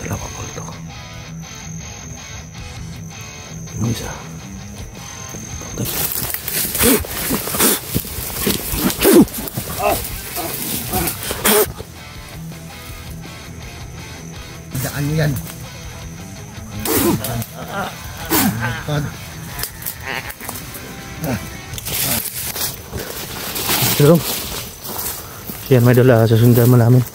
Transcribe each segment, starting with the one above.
Berapa volto? Ini bisa. Daan yan. Ito. Yan, may dala. Susundan mo namin.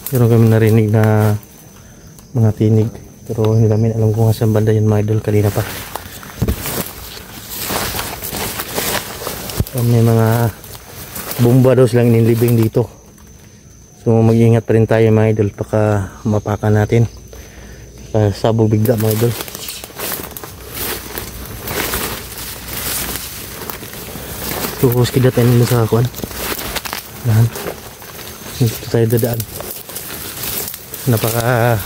Meron kami narinig na mga tinig, pero hindi namin alam kung saan banda yun mga idol. Kanina pa may mga bomba daw silang inilibing dito, so mag-iingat pa rin tayo mga idol, baka mapakan natin, sabog bigla mga idol. Tuhos kita tayo nila sa kakuan nahan, dito tayo dadaan. Napaka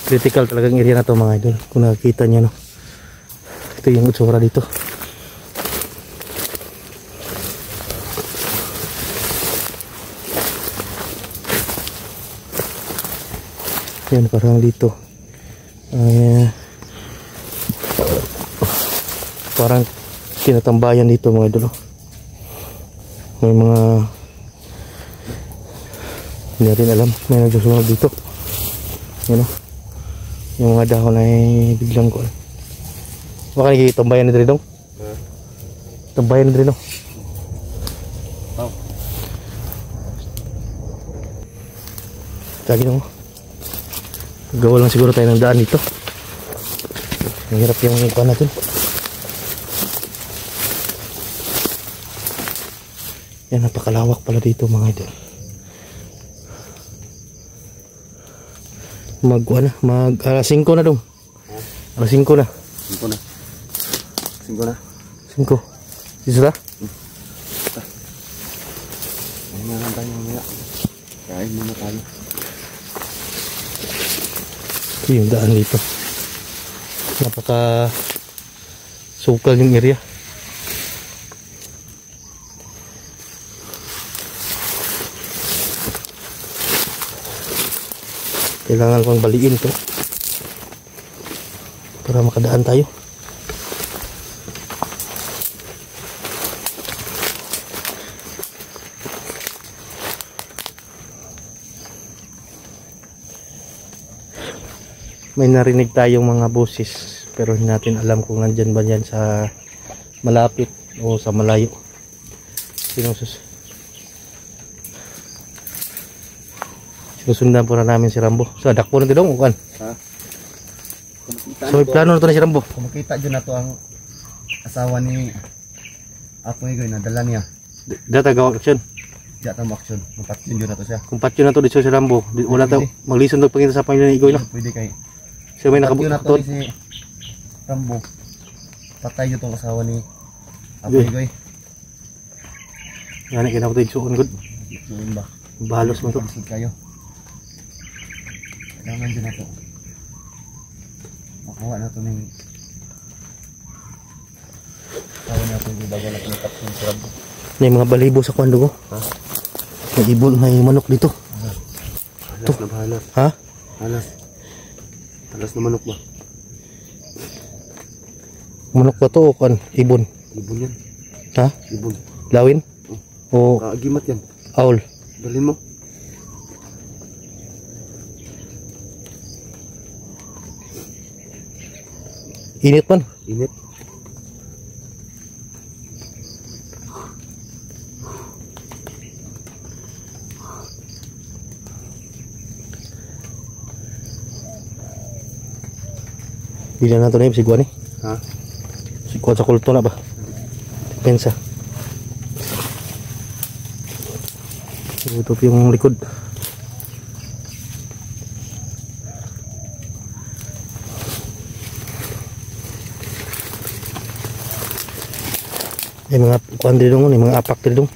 critical talagang area na to mga idol. Kung nakikita nyo, no, ito yung utsura dito. Yan, parang dito parang kinatambayan dito mga idol. May mga hindi natin alam, may nagsusunod dito. Yan, o, yung mga dahon ay biglang ko. Baka nakikitambayan na dito. Tambayan na dito. Lagi mo. Gawa lang siguro tayo ng daan dito. Ang hirap yung ipan natin. Yan, napakalawak pala dito mga idol. Alas 5 na dong. Alas 5 na. 5 na. 5 na. 5. Isa na? Ayun na lang tayo mamaya. Kain muna tayo. Ito yung daan dito. Napaka sukal yung area. Kailangan pang baliin to para makadaan tayo. May narinig tayong mga boses, pero hindi natin alam kung nandyan ba yan sa malapit o sa malayo. Sinusundan po na namin si Rambo. So, dakpo na ito dong, ukan. Ha? So, plano na ito na si Rambo. Kung makita dyan na ito ang asawa ni Apo Igoy, nadala niya. Data gawag action. Data mo action. Mapatsyon dyan na ito siya. Kung patyo na ito dito si Rambo, wala tayo maglison ito pagkita sa Panginoon ni Igoy. Pwede kay. So, may Patyo na nakabuktot. ito si Rambo. Patay dyan itong asawa ni Apo Igoy. Yan, kinakutay suon good. Yun ba? Balos mo ito. Pansin kayo. Kailangan dyan na ito. Makuha na ito ng asawa natin yung bago na pinapatsin si Rambo. May mga balibo sa kwando ko. Ha? May ibon, may manok dito. Halas na ba? Halas. Ha? Halas. Halas na manok ba? Manok ba to o kan? Ibon? Ibon yan. Ha? Ibon. Lawin? O Kaagimat yan. owl? Dalhin mo. Init man. Init. Bila na ito na yung sigwan eh. Ha? Sigwan sa kulto na ba? Depensa. Tutup yung likod. May mga kuwan din dong, may mga apak din dong.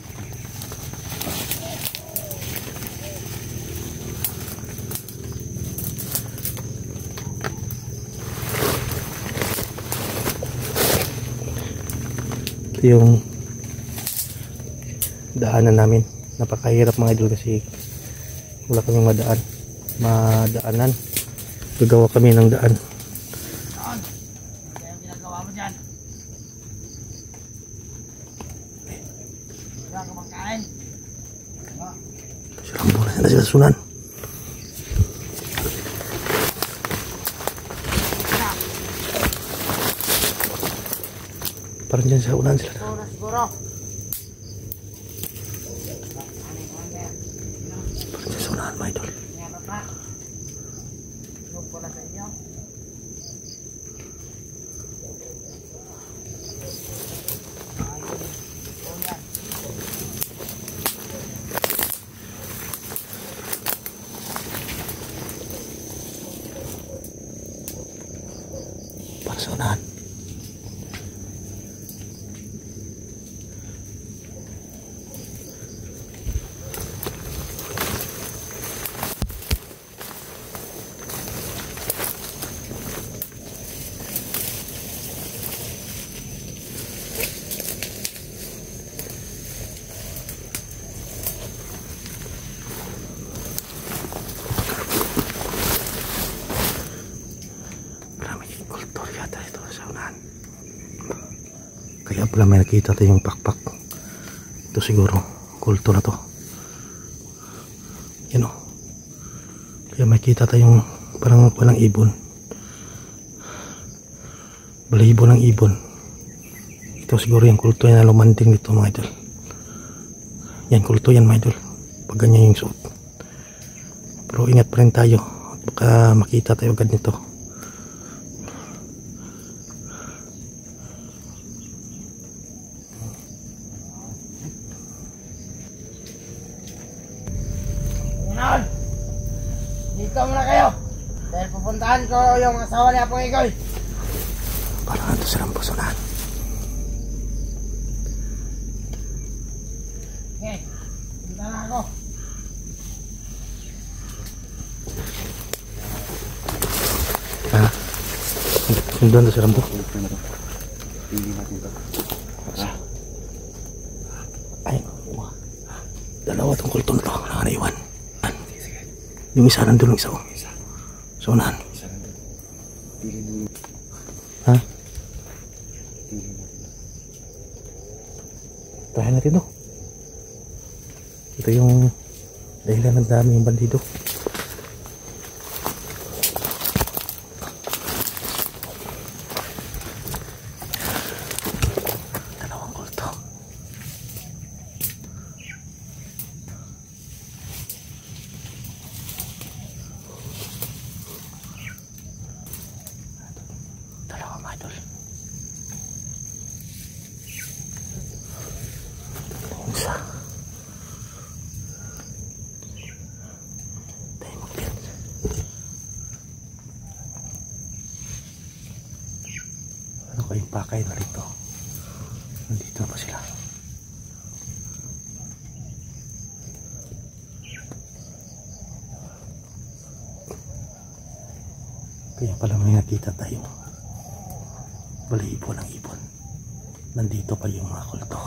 Ito yung daanan namin. Napakahirap mga idol kasi wala kaming madaanan. Gagawa kami ng daan. Ano yung ginagawa mo dyan? Wala ka bang kain? Silang bola na sila sunan. Parang dyan sa unan sila. Siguro, siguro. Parang dyan sa unahan mga idol. Meron pa. Huwag ko na sa inyo. Parang sa unahan. Kaya pala may nakita tayong pakpak. Ito siguro kulto na to. Yan o. Kaya may kita tayong parang walang ibon. Balahibo ng ibon. Ito siguro yung kulto yan na lumanding dito mga idol. Yan kulto yan mga idol. Pag ganyan yung suot. Pero ingat pa rin tayo. Baka makita tayo agad nito. Ngayon, dito muna kayo. Dahil pupuntahan ko yung asawa ni Apong Igoy. Parang nandun silang pusunan. Okay, punta na ako. Ha? Nandun na silang po. Ay, dalawa tong kulto na to. Wala ka na iwan. Yung isa nandun, yung isa o. So, unahan. Ha? Tahan natin to. Ito yung dahilan ng dami yung bandido. Dalawang kulto. Dalawang idol. Isa. Tayo mag-pin. Ano kayong pakay na rito? Nandito pa sila. Kaya pala may nakita tayo. Balahibo ng ibon. Nandito pa yung mga kulto.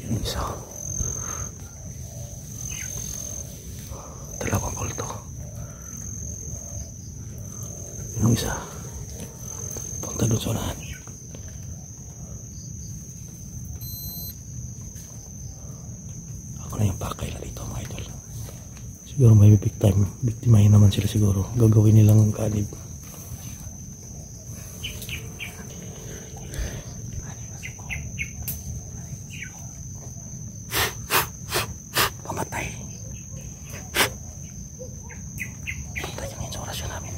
Yung isa. Dalawang kulto. Yung isa. Punta doon sa unahan. Ako na yung pakay na dito mga idol. Siguro may biktimahin naman sila siguro. Gagawin nilang kanib. Pamatay. Patay kami sa orasyon namin.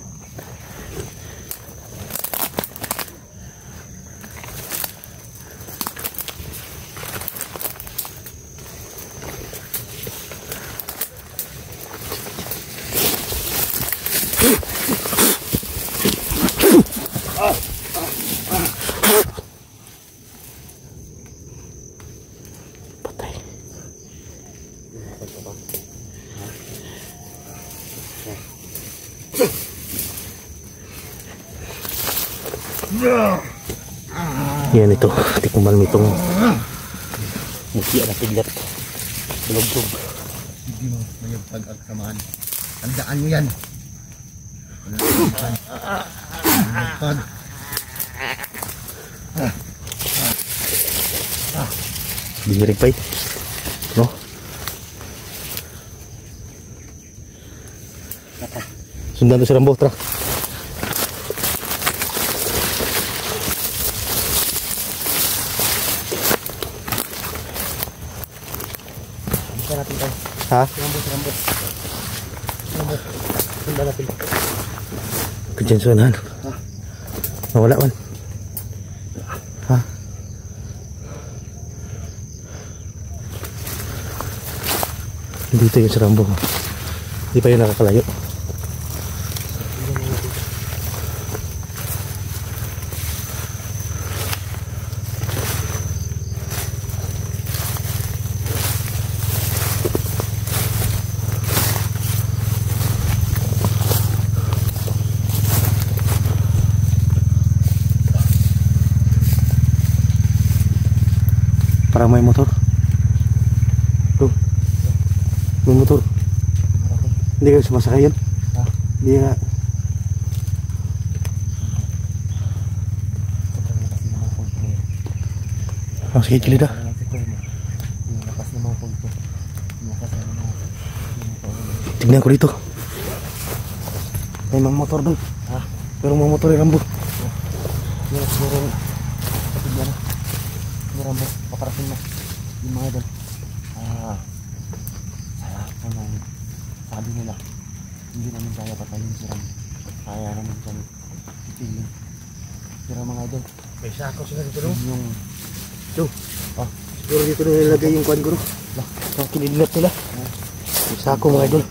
Yan ito, tikuman mo itong mukya na piglat. Bulog-bulog. Hindi mo mayagpag ang samahan. Tandaan mo yan. Mayagpag. Binirig pa no? Sundan to si Rambo, tra. Ha? Rambo. Sundan natin. Kudyan sunahan. Nawala man. Ha? Dito yung si Rambo. Hindi pa yun nakakalayo. Parang may motor. Tuh. May motor. Hindi ka sumasakay yun? Ha? Hindi ka. Ang sakit kilid ah. Tignan ko dito. May mga motor doon. Ha? Pero mga motor ay Rambo. Yan siguro. Kapag yan. Rambo, paparating na. Yung mga doon. Sabi nila, hindi namin kaya patayin si Rambo. Kaya namin siyang itilin. Pero mga idol, May sako sila dito no? yung... Siguro dito na nilagay yung kwan guro. Ang kinidnap nila. May sako mga idol.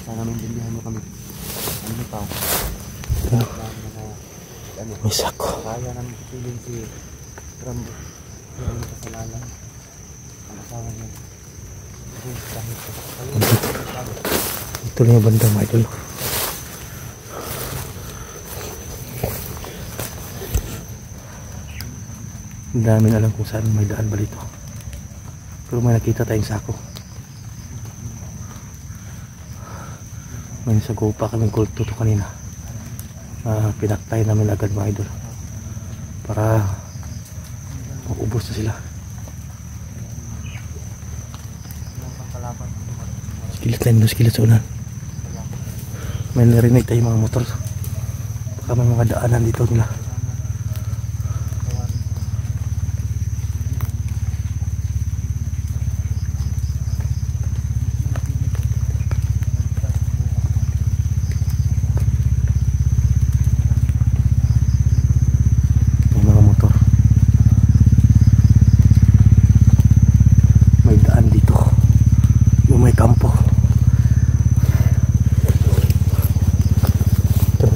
Sana maintindihan nyo kami. Ano pa? May sako. Kaya namin itilin si Rambo. Pero yung kasalanan, ang asawa niya. Kahit Ito lang yung banda mga idol. Ang daming alam kung saan may daan ba dito. Pero may nakita tayong sako. May nasagupa kaming kulto to kanina. Pinaktay namin agad mga idol. Para maubos na sila. Skillet tayo mo, skillet sa unan. May narinig tayo mga motor. Baka may mga daanan dito nila. May mga motor. May daan dito. Yung may kampo.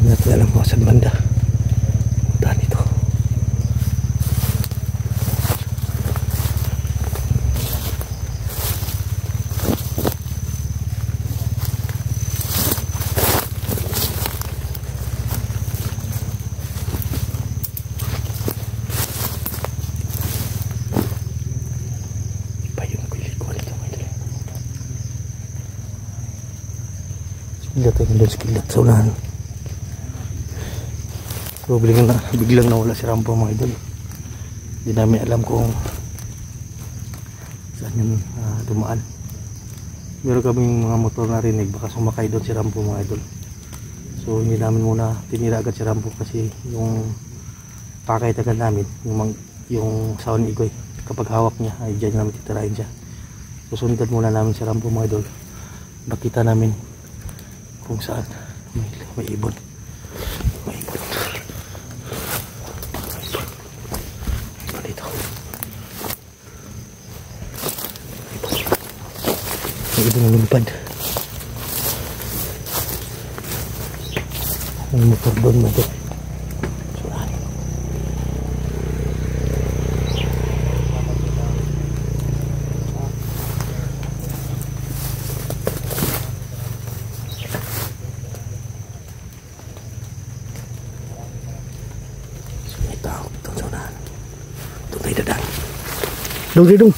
Natin alam kung saan banda daan ito. Iba yung pilit ko dito mga idol. Skillet tayo doon, skillet sa unahan. So biglang nawala si Rambo mga idol. Hindi namin alam kung saan yun dumaan. Meron kaming mga motor na rinig, baka sumakay doon si Rambo mga idol. So hindi namin muna tinira agad si Rambo kasi yung pakaitangan namin, yung sawan igoy, kapag hawak niya ay dyan namin titirahin siya. So sundan muna namin si Rambo mga idol. Bakita namin kung saan may ibon. May ibon. May ibon na lumipad. May motor doon mga idol. Surahan. Dong.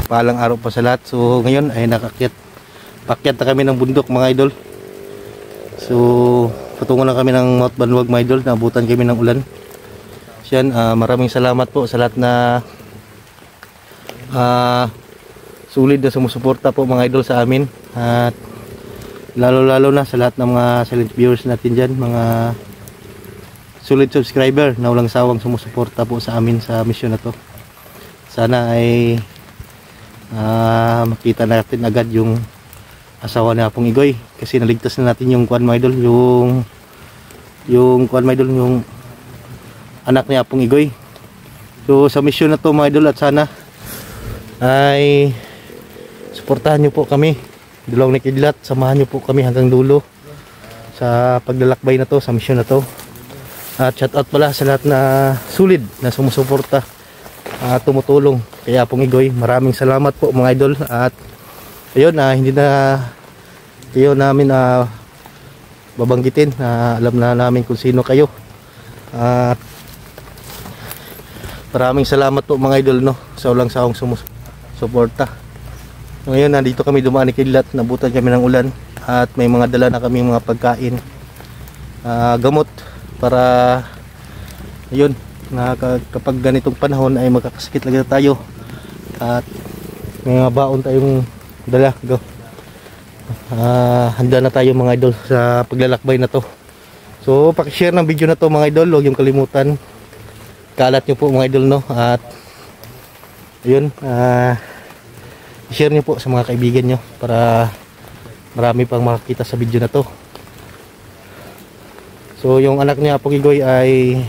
Palang araw pa sa lahat. So ngayon ay pakyat na kami ng bundok mga idol. So patungo na kami ng Mount Banwag mga idol. Naabutan kami ng ulan. Yan, maraming salamat po sa lahat na sulit na sumusuporta po mga idol sa amin. At lalo na sa lahat ng mga silent viewers natin dyan, mga solid subscriber na walang sawang sumusuporta po sa amin sa mission na to. Sana ay makita natin agad yung asawa ni Apong Igoy, kasi naligtas na natin yung kuan mga idol, yung kuan mga idol, yung anak ni Apong Igoy. So sa mission na to mga idol, at sana ay suportahan nyo po kami, Dulong ni Kidlat, samahan nyo po kami hanggang dulo sa paglalakbay na to, sa mission na to. At shout out pala sa lahat na solid na sumusuporta, tumutulong kay Apong Igoy. Maraming salamat po mga idol. At ayun, hindi na kayo namin babanggitin, alam na namin kung sino kayo. At maraming salamat po mga idol, no, sa walang sawang sumusuporta. Ngayon nandito kami dumaan ni Kidlat, nabutan kami ng ulan at may mga dala na kami mga pagkain, gamot para ayun, kapag ganitong panahon ay magkakasakit lang tayo, at may mga baon tayong dala. Go. Handa na tayo mga idol sa paglalakbay na to. So paki-share ng video na to mga idol, huwag yung kalimutan, kalat nyo po mga idol, no. At ayun, share nyo po sa mga kaibigan nyo para marami pang makakita sa video na to. So yung anak niya Apong Igoy ay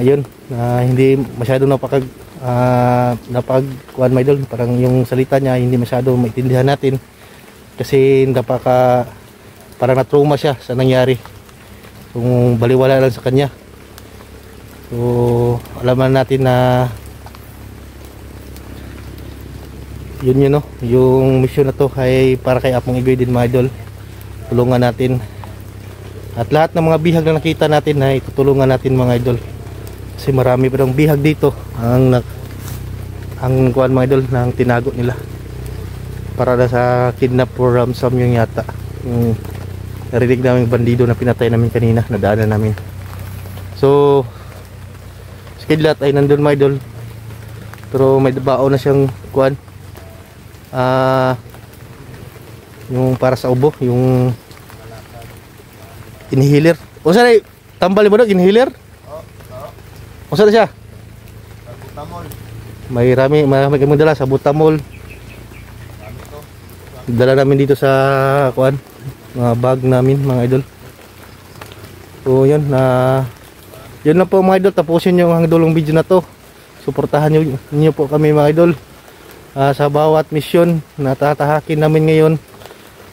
yun, hindi masyado napagkuhan mga idol, parang yung salita niya hindi masyado maintindihan natin kasi parang na-trauma siya sa nangyari, kung baliwala lang sa kanya. So alaman natin na yun, no, yung mission na to ay para kay Apong Igoy din mga idol. Tulungan natin, at lahat ng mga bihag na nakita natin ay tutulungan natin mga idol, kasi marami pa ng bihag dito ang kuan mga idol na tinago nila para na sa kidnap or ransom yung yata, yung narinig namin bandido na pinatay namin kanina, nadaanan namin. So si Kidlat ay nandun mga idol, pero may bao na siyang kuan, yung para sa ubo, yung inhaler. O saan ay tambal mo dog inhaler? O saan siya? Butamol. May kami dala sa butamol. Dala namin dito sa kuan, mga bag namin mga idol. So yun, yun lang po mga idol, tapusin yung hanggang dulong video na to. Suportahan nyo po kami mga idol sa bawat misyon na tatahakin namin ngayon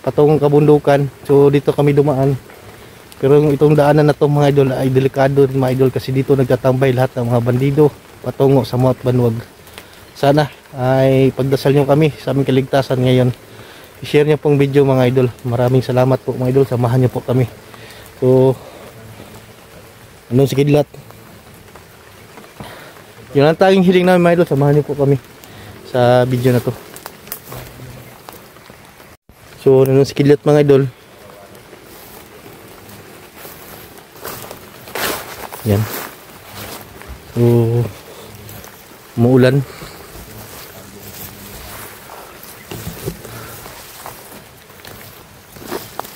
patungong kabundukan. So dito kami dumaan, pero itong daanan na to mga idol ay delikado rin mga idol, kasi dito nagtatambay lahat ng mga bandido patungo sa Mount Banwag. Sana ay pagdasal nyo kami sa aming kaligtasan ngayon. I-share nyo pong video mga idol. Maraming salamat po mga idol, samahan nyo po kami. So anong si Kidlat, yun ang tanging hiling namin mga idol, samahan nyo po kami sa video na to. So nandun si Kidlat mga idol. Yan. So umuulan.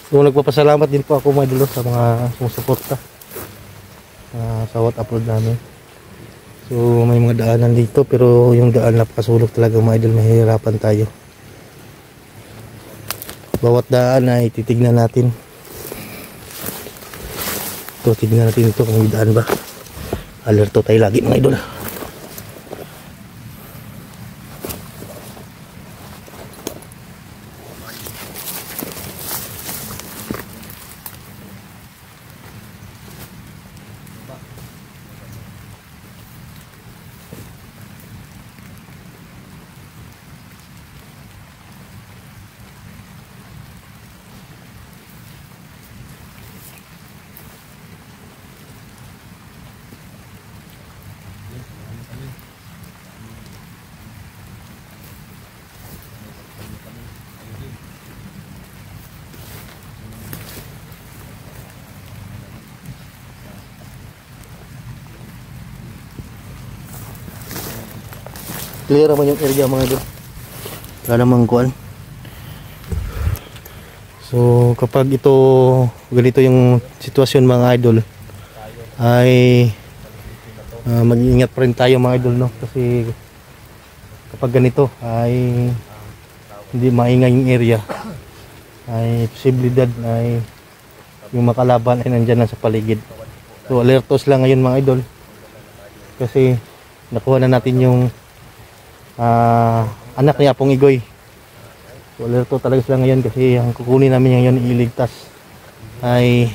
So nagpapasalamat din po ako mga idol sa mga sumusuporta sa what upload namin. So may mga daanan dito, pero yung daan napakasulok talaga mga idol, mahihirapan tayo. Bawat daan ay titignan natin. Ito, tignan natin ito kung may daan ba. Alerto tayo lagi mga idol. clear naman yung area mga idol. Wala namang kuan. So kapag ito ganito yung sitwasyon mga idol, ay mag-iingat pa rin tayo mga idol, no? Kasi kapag ganito ay hindi maingay yung area, ay posibilidad ay yung makalaban ay nandyan lang sa paligid. So alertos lang ngayon mga idol, kasi nakuha na natin yung anak ni Apong Igoy. So alerto talaga sila ngayon, kasi ang kukunin namin ngayon iligtas ay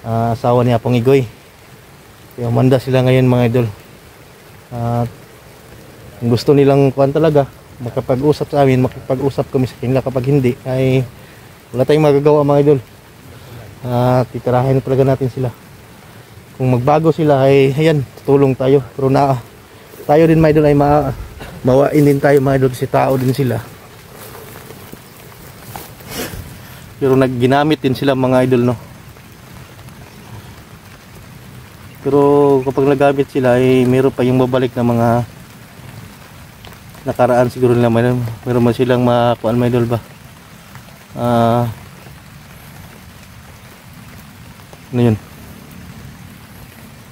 asawa ni Apong Igoy. Kaya umanda sila ngayon mga idol. At gusto nilang kuan talaga makapag-usap sa amin, makapag-usap kami sa kanila. Kapag hindi ay wala tayong magagawa mga idol. Titirahin talaga natin sila. Kung magbago sila ay ayan, tutulong tayo. Pero tayo din mga idol ay mawain din tayo mga idol, kasi tao din sila. Pero ginamit din sila mga idol, no? Pero kapag nagamit sila ay meron pa yung babalik na mga nakaraan siguro nila. Meron man silang makuan mga idol ba? Ano yun?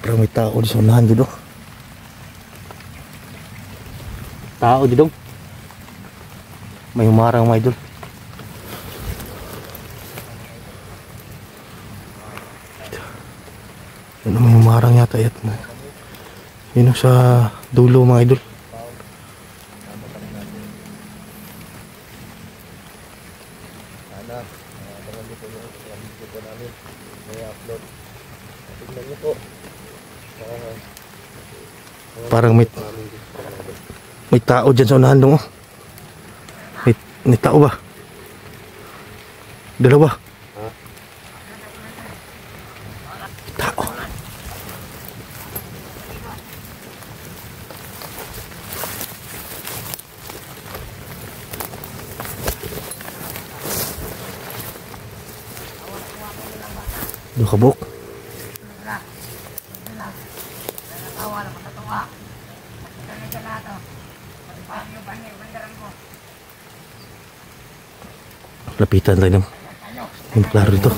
Pero may tao di sa unahan dito. Tao dito. May umarang mga idol. Yun, may umarang yata yat. Yun sa dulo mga idol. Parang may tao dyan sa unahan dong. May tao ba? Dalawa. Tao. Dua kabuk. Lapitan tayo ng klaro dito.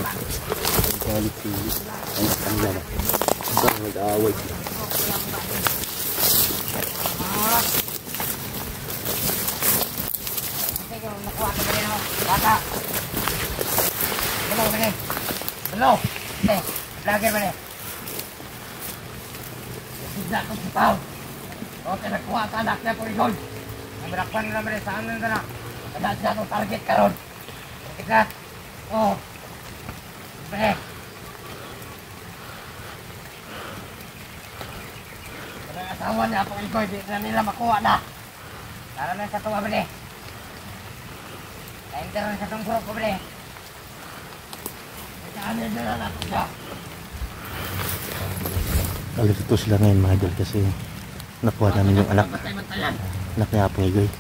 Hello, lagi ba niya? Tidak ko sipaw. Okay, nakuha ka anak niya po rin. Nabarakpan na naman sa amin na. Kada siya itong target ka ron. Ika, Bre. Kada asawa niya po rin, di na nila makuha na. Tara na sa tuwa, Bre. Kain ka rin sa itong burok ko, Bre. Alito sila ngayon mga idol, kasi nakuha namin yung anak ni Apong Igoy.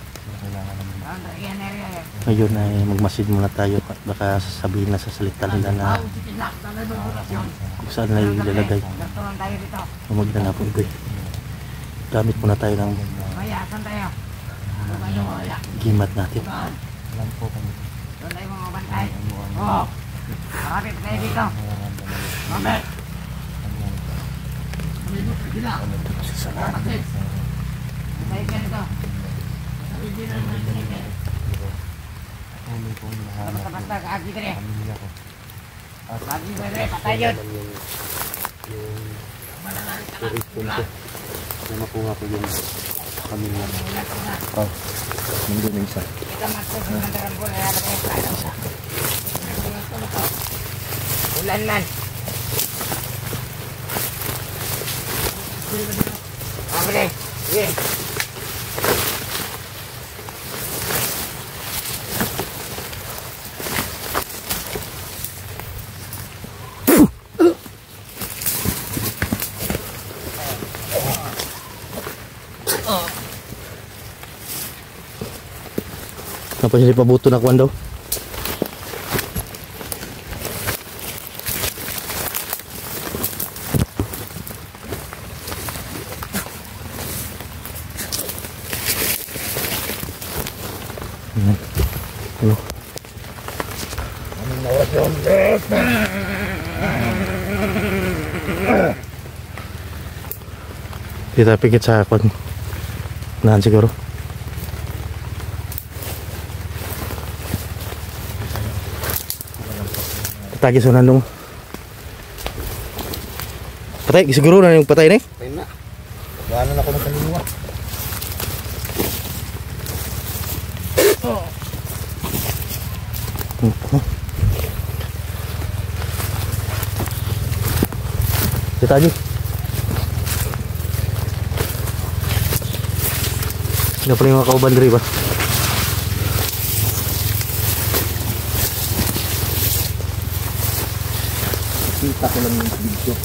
Ngayon ay magmasid muna tayo at baka sasabihin na sa salita nila na kung saan na ilalagay ang magda na Apong Igoy. Gamit muna tayo ng gimat natin. Marapit kayo dito. Mamit. Basta kaagi ka rin. Kaagi ka rin, patay yun. Nakuha ko yung pamilya. Nandun na isa. Kita matos yung mandarang po na isa. Ulan man. Amre, sige. Apa sih pabuto na kuan daw? Ayan. Ano? Anong oras yun? Kita pikit sa akon. Nahan siguro. Patay sa nanong. Patay siguro na yung patay na. Ayun na. Gaano ako ng kaluluwa. Kita aja. Nggak pernah mga kauban diri ba? Kita ko lang yung si Big Show.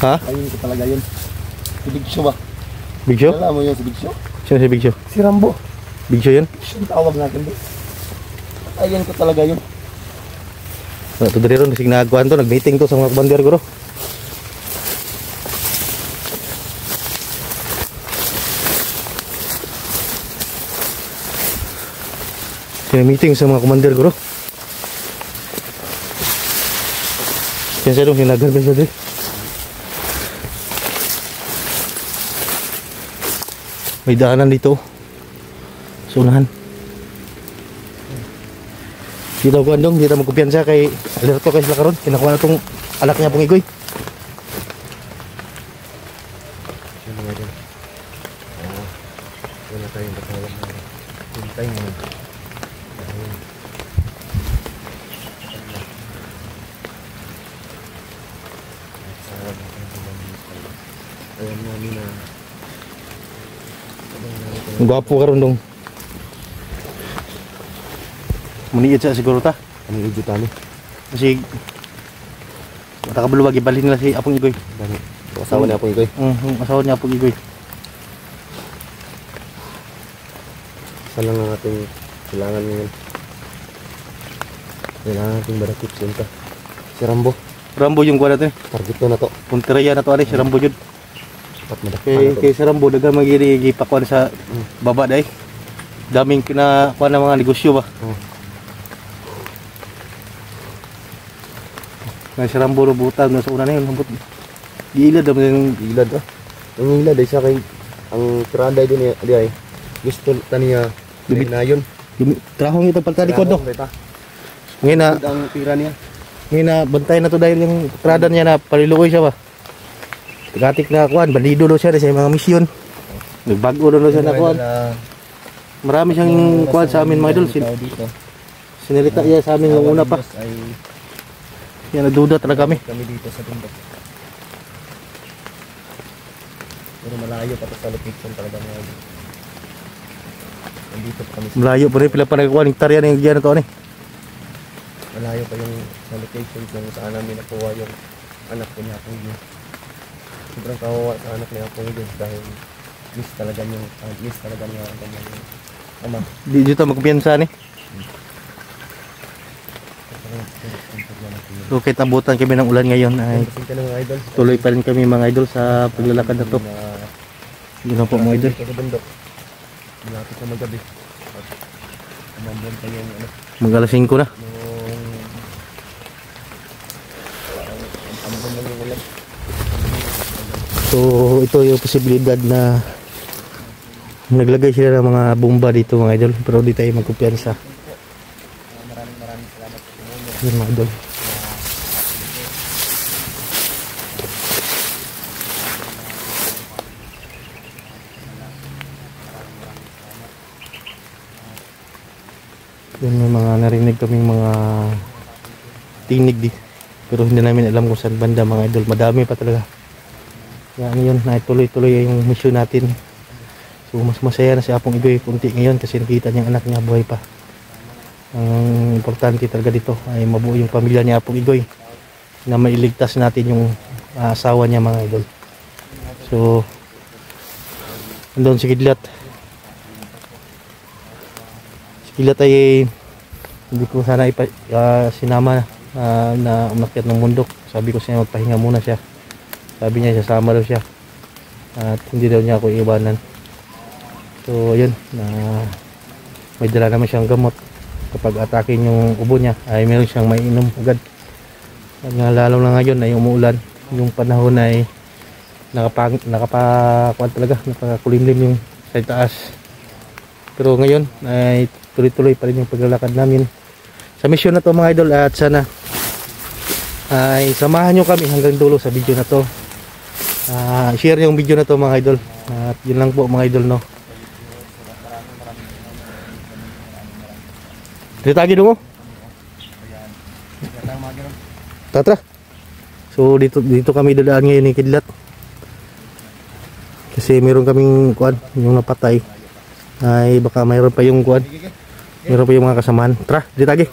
Ha? Ayun ko talaga yun. Si Big Show ba? Big Show? Alam mo yun si Big Show? Sino si Big Show? Si Rambo. Big Show yun? Yung tawag natin doon. Ayun ko talaga yun. Ito dari ron, kasi nagkuhan to, nag-meeting to sa mga kabandir ko ro. Meeting sa mga komander ko ro. Yan siya dong, hinagan ba siya dito? May daanan dito. Sunahan. Dito ko andong, dito magkumpiyansa kay alerto kay sila karon. Kinakuha na itong anak niya pong igoy. Sino nga dyan? Wala tayong katawag na. Hintay mo. Ayan namin na. Ang gwapo karon dong. Muniit siya siguro ta. Anong idyo tani? Kasi mata kabaluwag ibalhin nila si Apong Igoy. Dami. Asawa niya po ito eh. Asawa niya Apong Igoy. Isa lang ang ating kailangan ngayon. Kailangan nating barakip sinta. Si Rambo. Rambo yung kuha natin. Target ko na to. Puntereya na to ali si Rambo jud. Dapat madakpan na to. Kay si Rambo daga magiri pakuan sa baba day. Daming kinakuha ng mga negosyo ba. May si Rambo ro butang na sa una na yun. Gilad naman yung Ilad ah. Ang ilad ay sa kay ang tirada din di ay. Gusto taniya na yun. trahong ito palta likod no. Ngayon na, Ang tira niya. ngayon na bantay na to dahil yung trada niya na palilukoy siya ba. Tigatik na kuan, bandido daw siya sa mga misyon. Nagbago daw siya na kuan. Marami siyang kuan sa amin mga idol. Sinilita niya sa amin nung una pa. Yan, nagduda talaga kami. Kami dito sa bundok. Pero malayo pa to sa location talaga mga idol. Nandito pa kami sa Malayo pa rin pila pa nagkuhan. Yung tarian yung diyan na to. malayo pa yung sa location kung saan namin nakuha yung anak ko niya Apong Igoy. Sobrang kawawa sa anak niya Apong Igoy dahil miss talaga niya ang ama. Di dito magkumpiyansa ni. So kahit abutan kami ng ulan ngayon ay Kasi ka ng mga idol. tuloy pa rin kami mga idol sa paglalakad na to. Yun lang po mga idol. Dito sa bundok. Malapit na magabi. At umambon pa yung ano. Mag-alas 5 na. Ambon lang yung ulan. So ito yung posibilidad na naglagay sila ng mga bomba dito mga idol. Pero di tayo magkumpiyansa. Maraming salamat sa tumulong. Yun mga idol. Yun, may mga narinig kaming mga tinig di. Pero hindi namin alam kung saan banda mga idol. Madami pa talaga. Kaya yun, tuloy-tuloy yung mission natin. So mas masaya na si Apong Igoy kunti ngayon kasi nakita niyang anak niya buhay pa. Ang importante talaga dito ay mabuo yung pamilya ni Apong Igoy na mailigtas natin yung asawa niya mga idol. So andun si Kidlat. Kidlat ay hindi ko sana sinama na umakyat ng bundok. Sabi ko siya magpahinga muna siya. Sabi niya sasama daw siya at hindi daw niya ako iiwanan. So ayun, may dala naman siyang gamot. Kapag atakin yung ubo niya ay meron siyang maiinom agad. At nga lalo na ngayon ay umuulan, yung panahon ay nakapakuan talaga, nakakulimlim yung sa taas. Pero ngayon ay tuloy-tuloy pa rin yung paglalakad namin sa misyon na to mga idol, at sana ay samahan nyo kami hanggang dulo sa video na to. Share yung video na to mga idol, at yun lang po mga idol, no. Dito tayo dungo. Tatra. So dito kami dadaan ngayon ni Kidlat. Kasi meron kaming kuan, yung napatay. Ay baka mayroon pa yung kuan. Meron pa yung mga kasamaan. Tara, dito tayo.